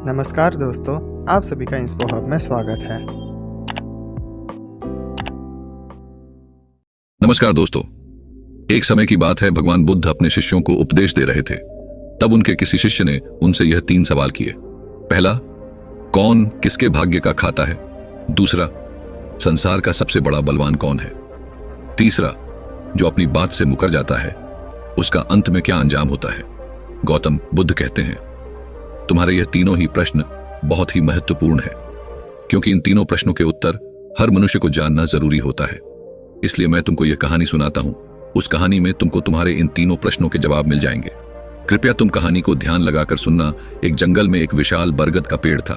नमस्कार दोस्तों, आप सभी का इंस्पो हब में स्वागत है। नमस्कार दोस्तों। एक समय की बात है, भगवान बुद्ध अपने शिष्यों को उपदेश दे रहे थे। तब उनके किसी शिष्य ने उनसे यह 3 सवाल किए। पहला, कौन किसके भाग्य का खाता है? दूसरा, संसार का सबसे बड़ा बलवान कौन है? तीसरा, जो अपनी बात से मुकर जाता है उसका अंत में क्या अंजाम होता है? गौतम बुद्ध कहते हैं, तुम्हारे यह तीनों ही प्रश्न बहुत ही महत्वपूर्ण है, क्योंकि इन तीनों प्रश्नों के उत्तर हर मनुष्य को जानना जरूरी होता है। इसलिए मैं तुमको यह कहानी सुनाता हूं। उस कहानी में तुमको तुम्हारे इन तीनों प्रश्नों के जवाब मिल जाएंगे। कृपया तुम कहानी को ध्यान लगाकर सुनना। एक जंगल में एक विशाल बरगद का पेड़ था।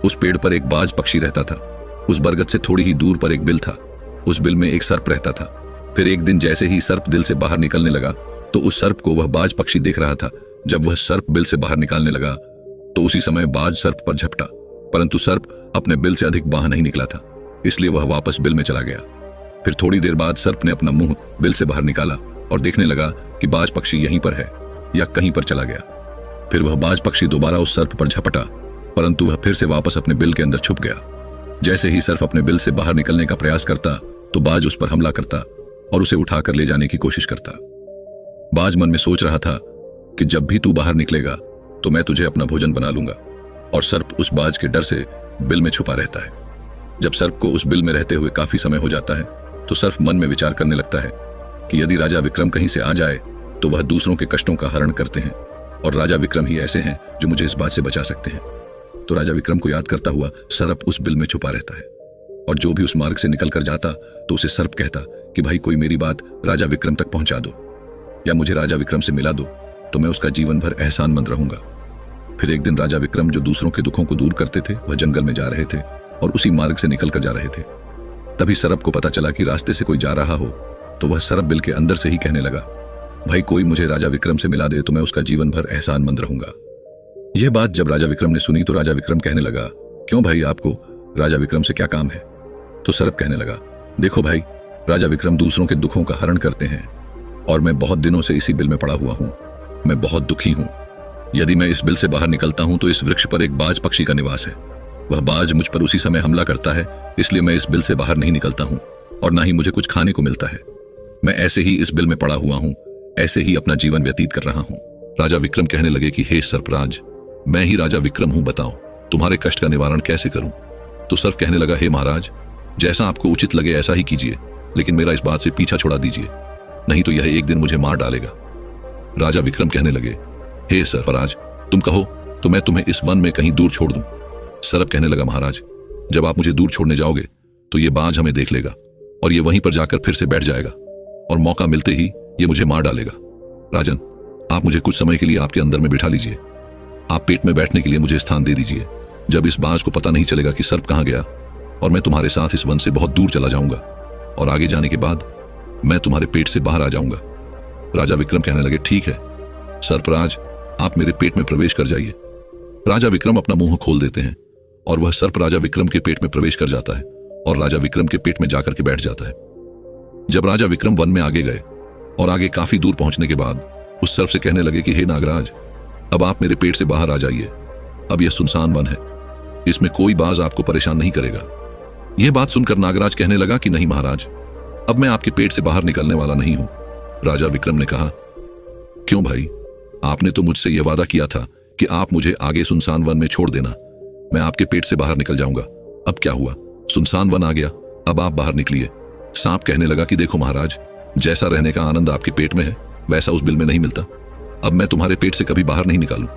उस पेड़ पर एक बाज पक्षी रहता था। उस बरगद से थोड़ी ही दूर पर एक बिल था। उस बिल में एक सर्प रहता था। फिर एक दिन जैसे ही सर्प दिल से बाहर निकलने लगा तो उस सर्प को वह बाज पक्षी देख रहा था। जब वह सर्प बिल से बाहर निकालने लगा तो उसी समय बाज सर्प पर झपटा, परंतु सर्प अपने बिल से अधिक बाहर नहीं निकला था, इसलिए वह वापस बिल में चला गया। फिर थोड़ी देर बाद सर्प ने अपना मुंह बिल से बाहर निकाला और देखने लगा कि बाज पक्षी यहीं पर है या कहीं पर चला गया। फिर वह बाज पक्षी दोबारा उस सर्प पर झपटा, परंतु वह फिर से वापस अपने बिल के अंदर छुप गया। जैसे ही सर्प अपने बिल से बाहर निकलने का प्रयास करता तो बाज उस पर हमला करता और उसे उठाकर ले जाने की कोशिश करता। बाज मन में सोच रहा था कि जब भी तू बाहर निकलेगा तो मैं तुझे अपना भोजन बना लूंगा, और सर्प उस बाज के डर से बिल में छुपा रहता है। जब सर्प को उस बिल में रहते हुए काफी समय हो जाता है तो सर्प मन में विचार करने लगता है कि यदि राजा विक्रम कहीं से आ जाए तो वह दूसरों के कष्टों का हरण करते हैं, और राजा विक्रम ही ऐसे हैं जो मुझे इस बात से बचा सकते हैं। तो राजा विक्रम को याद करता हुआ सर्प उस बिल में छुपा रहता है, और जो भी उस मार्ग से निकल कर जाता तो उसे सर्प कहता कि भाई कोई मेरी बात राजा विक्रम तक पहुंचा दो, या मुझे राजा विक्रम से मिला दो तो मैं उसका जीवन भर एहसानमंद रहूंगा। फिर एक दिन राजा विक्रम, जो दूसरों के दुखों को दूर करते थे, वह जंगल में जा रहे थे और उसी मार्ग से निकल कर जा रहे थे। तभी सर्प को पता चला कि रास्ते से कोई जा रहा हो, तो वह सर्प बिल के अंदर से ही कहने लगा, भाई कोई मुझे राजा विक्रम से मिला दे तो मैं उसका जीवन भर एहसानमंद रहूंगा। यह बात जब राजा विक्रम ने सुनी तो राजा विक्रम कहने लगा, क्यों भाई, आपको राजा विक्रम से क्या काम है? तो सर्प कहने लगा, देखो भाई, राजा विक्रम दूसरों के दुखों का हरण करते हैं और मैं बहुत दिनों से इसी बिल में पड़ा हुआ हूं। मैं बहुत दुखी हूं। यदि मैं इस बिल से बाहर निकलता हूं तो इस वृक्ष पर एक बाज पक्षी का निवास है। वह बाज मुझ पर उसी समय हमला करता है, इसलिए मैं इस बिल से बाहर नहीं निकलता हूं और ना ही मुझे कुछ खाने को मिलता है। मैं ऐसे ही इस बिल में पड़ा हुआ हूं, ऐसे ही अपना जीवन व्यतीत कर रहा हूं। राजा विक्रम कहने लगे कि हे सर्पराज, मैं ही राजा विक्रम हूं, बताओ तुम्हारे कष्ट का निवारण कैसे करूं? तो सर्प कहने लगा, हे महाराज, जैसा आपको उचित लगे ऐसा ही कीजिए, लेकिन मेरा इस बात से पीछा छोड़ा दीजिए, नहीं तो यह एक दिन मुझे मार डालेगा। राजा विक्रम कहने लगे, हे सर्पराज, तुम कहो तो मैं तुम्हें इस वन में कहीं दूर छोड़ दूं। सर्प कहने लगा, महाराज, जब आप मुझे दूर छोड़ने जाओगे तो ये बाज हमें देख लेगा और ये वहीं पर जाकर फिर से बैठ जाएगा और मौका मिलते ही ये मुझे मार डालेगा। राजन, आप मुझे कुछ समय के लिए आपके अंदर में बिठा लीजिए। आप पेट में बैठने के लिए मुझे स्थान दे दीजिए। जब इस बाज को पता नहीं चलेगा कि सर्प कहाँ गया, और मैं तुम्हारे साथ इस वन से बहुत दूर चला जाऊंगा, और आगे जाने के बाद मैं तुम्हारे पेट से बाहर आ जाऊंगा। राजा विक्रम कहने लगे, ठीक है सर्पराज, आप मेरे पेट में प्रवेश कर जाइए। राजा विक्रम अपना मुंह खोल देते हैं और वह सर्प राजा विक्रम के पेट में प्रवेश कर जाता है और राजा विक्रम के पेट में जाकर के बैठ जाता है। जब राजा विक्रम वन में आगे गए और आगे काफी दूर पहुंचने के बाद उस सर्प से कहने लगे कि हे नागराज, अब आप मेरे पेट से बाहर आ जाइए। अब यह सुनसान वन है, इसमें कोई बाज आपको परेशान नहीं करेगा। यह बात सुनकर नागराज कहने लगा कि नहीं महाराज, अब मैं आपके पेट से बाहर निकलने वाला नहीं हूं। राजा विक्रम ने कहा, क्यों भाई, आपने तो मुझसे यह वादा किया था कि आप मुझे आगे सुनसान वन में छोड़ देना, मैं आपके पेट से बाहर निकल जाऊंगा। अब क्या हुआ, सुनसान वन आ गया, अब आप बाहर निकलिए। सांप कहने लगा कि देखो महाराज, जैसा रहने का आनंद आपके पेट में है वैसा उस बिल में नहीं मिलता। अब मैं तुम्हारे पेट से कभी बाहर नहीं निकालूं।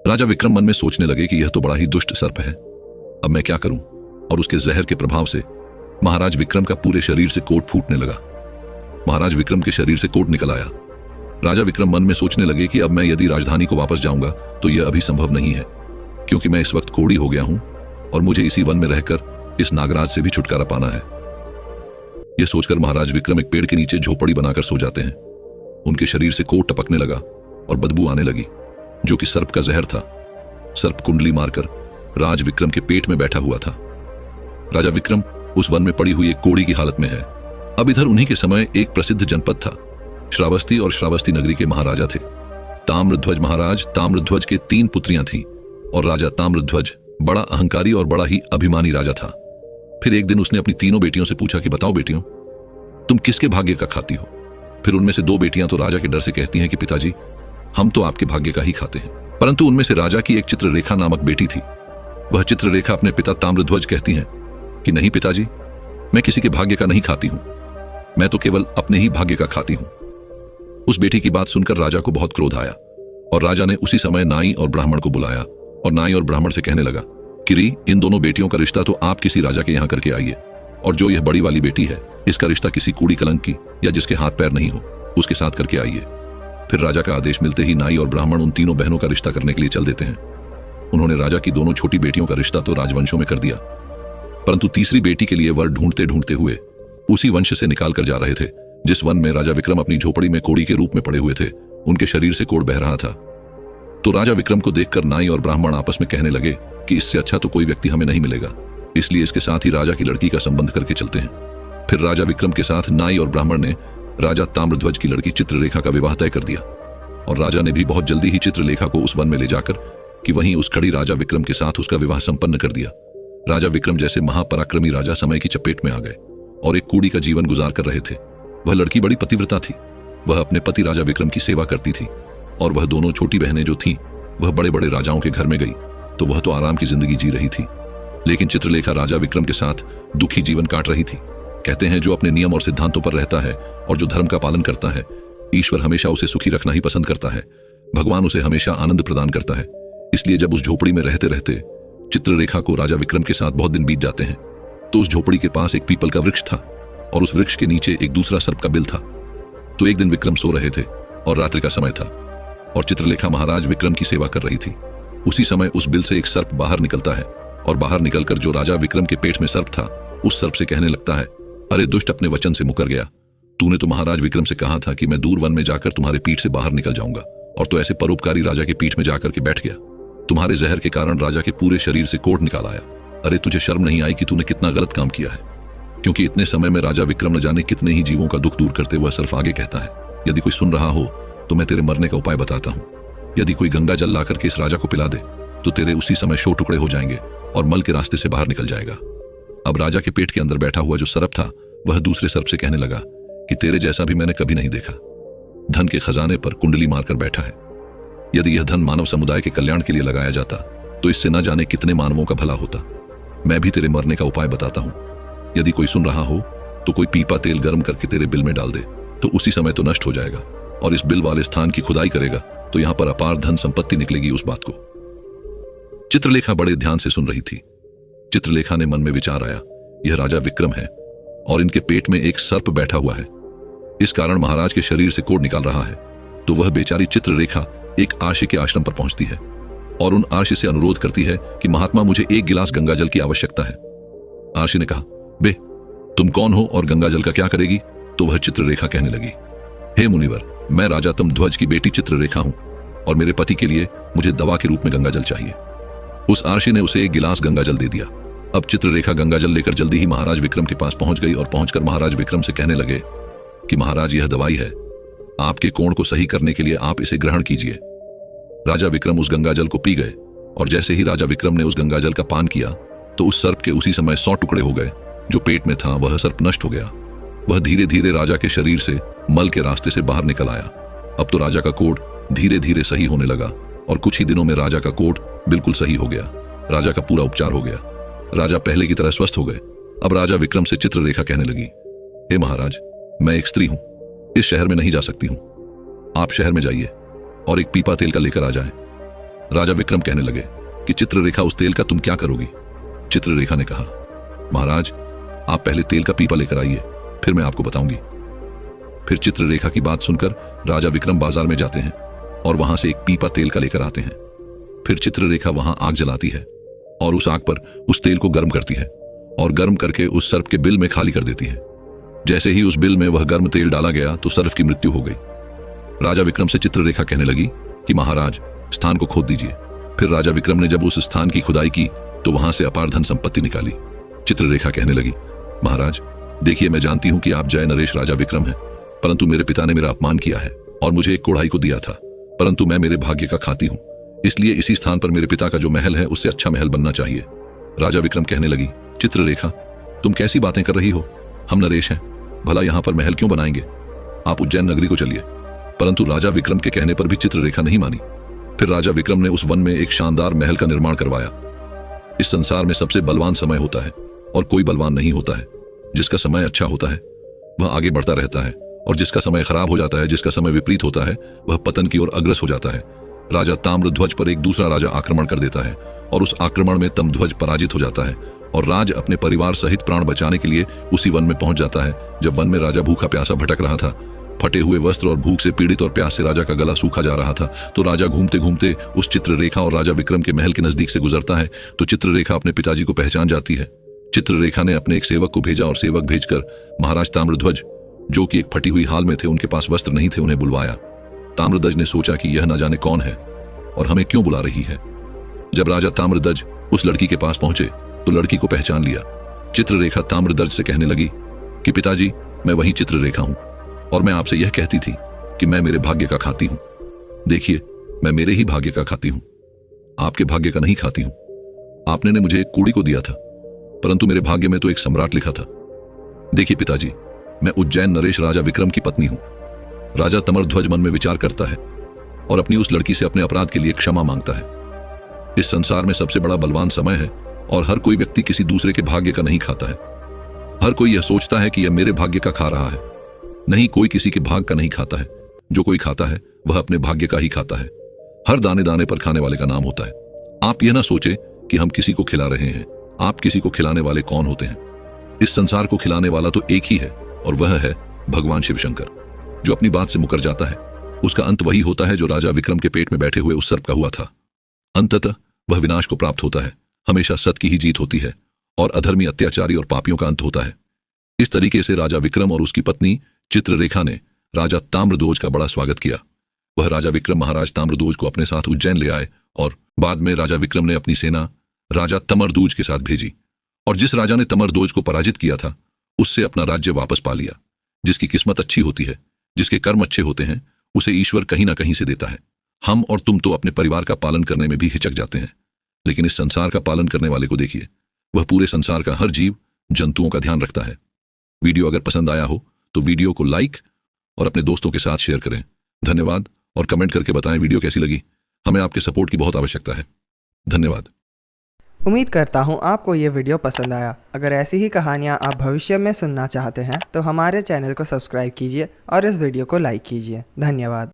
राजा विक्रम मन में सोचने लगे कि यह तो बड़ा ही दुष्ट सर्प है, अब मैं क्या करूं? और उसके जहर के प्रभाव से महाराज विक्रम का पूरे शरीर से कोट फूटने लगा। महाराज विक्रम के शरीर से कोट निकल आया। राजा विक्रम मन में सोचने लगे कि अब मैं यदि राजधानी को वापस जाऊंगा तो यह अभी संभव नहीं है, क्योंकि मैं इस वक्त कोढ़ी हो गया हूं और मुझे इसी वन में रहकर इस नागराज से भी छुटकारा पाना है। यह सोचकर महाराज विक्रम एक पेड़ के नीचे झोपड़ी बनाकर सो जाते हैं। उनके शरीर से कोट टपकने लगा और बदबू आने लगी, जो कि सर्प का जहर था। सर्प कुंडली मारकर राज विक्रम के पेट में बैठा हुआ था। राजा विक्रम उस वन में पड़ी हुई एक कोढ़ी की हालत में है। अब इधर उन्हीं के समय एक प्रसिद्ध जनपद था। श्रावस्ती और श्रावस्ती नगरी के महाराजा थे ताम्रध्वज महाराज। ताम्रध्वज के 3 पुत्रियां थीं। और राजा ताम्रध्वज बड़ा अहंकारी और बड़ा ही अभिमानी राजा था। फिर एक दिन उसने अपनी तीनों बेटियों से पूछा कि बताओ बेटियों, तुम किसके भाग्य का खाती हो? फिर उनमें से 2 बेटियां तो राजा के डर से कहती हैं कि पिताजी, हम तो आपके भाग्य का ही खाते हैं। परंतु उनमें से राजा की एक चित्ररेखा नामक बेटी थी। वह चित्ररेखा अपने पिता ताम्रध्वज कहती हैं कि नहीं पिताजी, मैं किसी के भाग्य का नहीं खाती हूं, मैं तो केवल अपने ही भाग्य का खाती हूं। उस बेटी की बात सुनकर राजा को बहुत क्रोध आया और राजा ने उसी समय नाई और ब्राह्मण को बुलाया और नाई और ब्राह्मण से कहने लगा, किरी, इन दोनों बेटियों का रिश्ता तो आप किसी राजा के यहां करके आइए, और जो यह बड़ी वाली बेटी है, इसका रिश्ता किसी कूड़ी कलंक की या जिसके हाथ पैर नहीं हो उसके साथ करके आइए। फिर राजा का आदेश मिलते ही नाई और ब्राह्मण उन तीनों बहनों का रिश्ता करने के लिए चल देते हैं। उन्होंने राजा की दोनों छोटी बेटियों का रिश्ता तो राजवंशों में कर दिया, परंतु तीसरी बेटी के लिए वर ढूंढते ढूंढते हुए उसी वंश से निकाल कर जा रहे थे जिस वन में राजा विक्रम अपनी झोपड़ी में कोड़ी के रूप में पड़े हुए थे। उनके शरीर से कोड़ बह रहा था। तो राजा विक्रम को देखकर नाई और ब्राह्मण आपस में कहने लगे कि इससे अच्छा तो कोई व्यक्ति हमें नहीं मिलेगा, इसलिए इसके साथ ही राजा की लड़की का संबंध करके चलते हैं। फिर राजा विक्रम के साथ नाई और ब्राह्मण ने राजा ताम्रध्वज की लड़की चित्ररेखा का विवाह तय कर दिया, और राजा ने भी बहुत जल्दी ही चित्रलेखा को उस वन में ले जाकर कि वहीं उस खड़ी राजा विक्रम के साथ उसका विवाह संपन्न कर दिया। राजा विक्रम जैसे महापराक्रमी राजा समय की चपेट में आ गए और एक कूड़ी का जीवन गुजार कर रहे थे। वह लड़की बड़ी पतिव्रता थी। वह अपने पति राजा विक्रम की सेवा करती थी, और वह दोनों छोटी बहनें जो थीं, वह बड़े बड़े राजाओं के घर में गई तो वह तो आराम की जिंदगी जी रही थी, लेकिन चित्रलेखा राजा विक्रम के साथ दुखी जीवन काट रही थी। कहते हैं जो अपने नियम और सिद्धांतों पर रहता है और जो धर्म का पालन करता है, ईश्वर हमेशा उसे सुखी रखना ही पसंद करता है। भगवान उसे हमेशा आनंद प्रदान करता है। इसलिए जब उस झोपड़ी में रहते रहते चित्ररेखा को राजा विक्रम के साथ बहुत दिन बीत जाते हैं, तो उस झोपड़ी के पास एक पीपल का वृक्ष था और उस वृक्ष के नीचे एक दूसरा सर्प का बिल था। तो एक दिन विक्रम सो रहे थे और रात्रि का समय था और चित्रलेखा महाराज विक्रम की सेवा कर रही थी। उसी समय उस बिल से एक सर्प बाहर निकलता है और बाहर निकलकर जो राजा विक्रम के पेट में सर्प था, उस सर्प से कहने लगता है, अरे दुष्ट, अपने वचन से मुकर गया। तूने तो महाराज विक्रम से कहा था कि मैं दूर वन में जाकर तुम्हारे पीठ से बाहर निकल जाऊंगा, और तो ऐसे परोपकारी राजा के पीठ में जाकर के बैठ गया। तुम्हारे जहर के कारण राजा के पूरे शरीर से कोढ़ निकाल आया। अरे तुझे शर्म नहीं आई कि तूने कितना गलत काम किया है? क्योंकि इतने समय में राजा विक्रम न जाने कितने ही जीवों का दुख दूर करते हुए सर्प आगे कहता है, यदि कोई सुन रहा हो तो मैं तेरे मरने का उपाय बताता हूँ। यदि कोई गंगा जल लाकर के इस राजा को पिला दे तो तेरे उसी समय 100 टुकड़े हो जाएंगे और मल के रास्ते से बाहर निकल जाएगा। अब राजा के पेट के अंदर बैठा हुआ जो सर्प था, वह दूसरे सर्प से कहने लगा कि तेरे जैसा भी मैंने कभी नहीं देखा। धन के खजाने पर कुंडली मारकर बैठा है। यदि यह धन मानव समुदाय के कल्याण के लिए लगाया जाता तो इससे न जाने कितने मानवों का भला होता। मैं भी तेरे मरने का उपाय बताता हूं। यदि कोई सुन रहा हो तो कोई पीपा तेल गर्म करके तेरे बिल में डाल दे तो उसी समय तो नष्ट हो जाएगा, और इस बिल वाले स्थान की खुदाई करेगा तो यहां पर अपार धन संपत्ति निकलेगी। उस बात को चित्रलेखा बड़े ध्यान से सुन रही थी। चित्रलेखा ने मन में विचार आया, यह राजा विक्रम है और इनके पेट में एक सर्प बैठा हुआ है, इस कारण महाराज के शरीर से कोढ़ निकाल रहा है। तो वह बेचारी चित्ररेखा एक आर्षि के आश्रम पर पहुंचती है और उन आर्षि से अनुरोध करती है कि महात्मा, मुझे 1 गिलास गंगा जल की आवश्यकता है। आर्षि ने कहा, बे, तुम कौन हो और गंगा जल का क्या करेगी? तो वह चित्ररेखा कहने लगी, हे मुनिवर, मैं राजा ताम्रध्वज की बेटी चित्ररेखा हूं और मेरे पति के लिए मुझे दवा के रूप में गंगा जल चाहिए। उस आर्षि ने उसे 1 गिलास गंगा जल दे दिया। अब चित्ररेखा गंगा जल लेकर जल्दी ही महाराज विक्रम के पास पहुंच गई और पहुंचकर महाराज विक्रम से कहने लगे कि महाराज, यह दवाई है, आपके कोढ़ को सही करने के लिए आप इसे ग्रहण कीजिए। राजा विक्रम उस गंगा जल को पी गए और जैसे ही राजा विक्रम ने उस गंगा जल का पान किया तो उस सर्प के उसी समय 100 टुकड़े हो गए। जो पेट में था वह सर्प नष्ट हो गया। वह धीरे धीरे राजा के शरीर से मल के रास्ते से बाहर निकल आया। अब तो राजा का कोढ़ धीरे धीरे सही होने लगा और कुछ ही दिनों में राजा का कोढ़ बिल्कुल सही हो गया। राजा का पूरा उपचार हो गया। राजा पहले की तरह स्वस्थ हो गए। अब राजा विक्रम से चित्ररेखा कहने लगी, हे महाराज, मैं एक स्त्री हूं, इस शहर में नहीं जा सकती हूं। आप शहर में जाइए और एक पीपा तेल का लेकर आ जाएं। राजा विक्रम कहने लगे कि चित्ररेखा, उस तेल का तुम क्या करोगी? चित्ररेखा ने कहा, महाराज, आप पहले तेल का पीपा लेकर आइए, फिर मैं आपको बताऊंगी। फिर चित्ररेखा की बात सुनकर राजा विक्रम बाजार में जाते हैं और वहां से एक पीपा तेल का लेकर आते हैं। फिर चित्ररेखा वहां आग जलाती है और उस आग पर उस तेल को गर्म करती है और गर्म करके उस सर्प के बिल में खाली कर देती है। जैसे ही उस बिल में वह गर्म तेल डाला गया तो सर्प की मृत्यु हो गई। राजा विक्रम से चित्ररेखा कहने लगी कि महाराज, स्थान को खोद दीजिए। फिर राजा विक्रम ने जब उस स्थान की खुदाई की तो वहां से अपार धन संपत्ति निकाली। चित्ररेखा कहने लगी, महाराज, देखिए, मैं जानती हूं कि आप जय नरेश राजा विक्रम हैं, परंतु मेरे पिता ने मेरा अपमान किया है और मुझे एक कोढ़ाई को दिया था, परंतु मैं मेरे भाग्य का खाती हूं, इसलिए इसी स्थान पर मेरे पिता का जो महल है उससे अच्छा महल बनना चाहिए। राजा विक्रम कहने लगी, चित्ररेखा, तुम कैसी बातें कर रही हो? हम नरेश हैं, भला यहाँ पर महल क्यों बनाएंगे? आप उज्जैन नगरी को चलिए। परंतु राजा विक्रम के कहने पर भी चित्ररेखा नहीं मानी। फिर राजा विक्रम ने उस वन में एक शानदार महल का निर्माण करवाया। इस संसार में सबसे बलवान समय होता है और कोई बलवान नहीं होता है। जिसका समय अच्छा होता है वह आगे बढ़ता रहता है, और जिसका समय खराब हो जाता है, जिसका समय विपरीत होता है, वह पतन की ओर अग्रसर हो जाता है। राजा ताम्रध्वज पर एक दूसरा राजा आक्रमण कर देता है और उस आक्रमण में तमध्वज पराजित हो जाता है और राज अपने परिवार सहित प्राण बचाने के लिए उसी वन में पहुंच जाता है। जब वन में राजा भूखा प्यासा भटक रहा था, फटे हुए वस्त्र और भूख से पीड़ित और प्यास से राजा का गला सूखा जा रहा था, तो राजा घूमते घूमते उस चित्ररेखा और राजा विक्रम के महल के नजदीक से गुजरता है। तो चित्ररेखा अपने पिताजी को पहचान जाती है। चित्ररेखा ने अपने एक सेवक को भेजा और सेवक भेजकर महाराज ताम्रध्वज, जो कि एक फटी हुई हाल में थे, उनके पास वस्त्र नहीं थे, उन्हें बुलवाया। ताम्रध्वज ने सोचा कि यह न जाने कौन है और हमें क्यों बुला रही है। जब राजा ताम्रध्वज उस लड़की के पास पहुंचे तो लड़की को पहचान लिया। चित्ररेखा ताम्रध्वज से कहने लगी कि पिताजी, मैं वही चित्ररेखा हूं और मैं आपसे यह कहती थी कि मैं मेरे भाग्य का खाती हूं। देखिए, मैं मेरे ही भाग्य का खाती हूं, आपके भाग्य का नहीं खाती हूं। आपने ने मुझे एक कूड़ी को दिया था, परंतु मेरे भाग्य में तो एक सम्राट लिखा था। देखिए पिताजी, मैं उज्जैन नरेश राजा विक्रम की पत्नी हूं। राजा ताम्रध्वज मन में विचार करता है और अपनी उस लड़की से अपने अपराध के लिए क्षमा मांगता है। इस संसार में सबसे बड़ा बलवान समय है और हर कोई व्यक्ति किसी दूसरे के भाग्य का नहीं खाता है। हर कोई यह सोचता है कि यह मेरे भाग्य का खा रहा है। नहीं, कोई किसी के भाग का नहीं खाता है। जो कोई खाता है वह अपने भाग्य का ही खाता है। हर दाने दाने पर खाने वाले का नाम होता है। आप यह ना सोचे कि हम किसी को खिला रहे हैं। आप किसी को खिलाने वाले कौन होते हैं? इस संसार को खिलाने वाला तो एक ही है और वह है भगवान शिव शंकर। जो अपनी बात से मुकर जाता है उसका अंत वही होता है जो राजा विक्रम के पेट में बैठे हुए उस सर्प का हुआ था। अंततः वह विनाश को प्राप्त होता है। हमेशा सत्य की ही जीत होती है और अधर्मी, अत्याचारी और पापियों का अंत होता है। इस तरीके से राजा विक्रम और उसकी पत्नी चित्ररेखा ने राजा ताम्रध्वज का बड़ा स्वागत किया। वह राजा विक्रम महाराज ताम्रध्वज को अपने साथ उज्जैन ले आए और बाद में राजा विक्रम ने अपनी सेना राजा तमरध्वज के साथ भेजी और जिस राजा ने तमरध्वज को पराजित किया था उससे अपना राज्य वापस पा लिया। जिसकी किस्मत अच्छी होती है, जिसके कर्म अच्छे होते हैं, उसे ईश्वर कहीं ना कहीं से देता है। हम और तुम तो अपने परिवार का पालन करने में भी हिचक जाते हैं, लेकिन इस संसार का पालन करने वाले को देखिए, वह पूरे संसार का हर जीव जंतुओं का ध्यान रखता है। वीडियो अगर पसंद आया हो तो वीडियो को लाइक और अपने दोस्तों के साथ शेयर करें। धन्यवाद और कमेंट करके बताएं वीडियो कैसी लगी। हमें आपके सपोर्ट की बहुत आवश्यकता है। धन्यवाद। उम्मीद करता हूँ आपको ये वीडियो पसंद आया। अगर ऐसी ही कहानियाँ आप भविष्य में सुनना चाहते हैं तो हमारे चैनल को सब्सक्राइब कीजिए और इस वीडियो को लाइक कीजिए। धन्यवाद।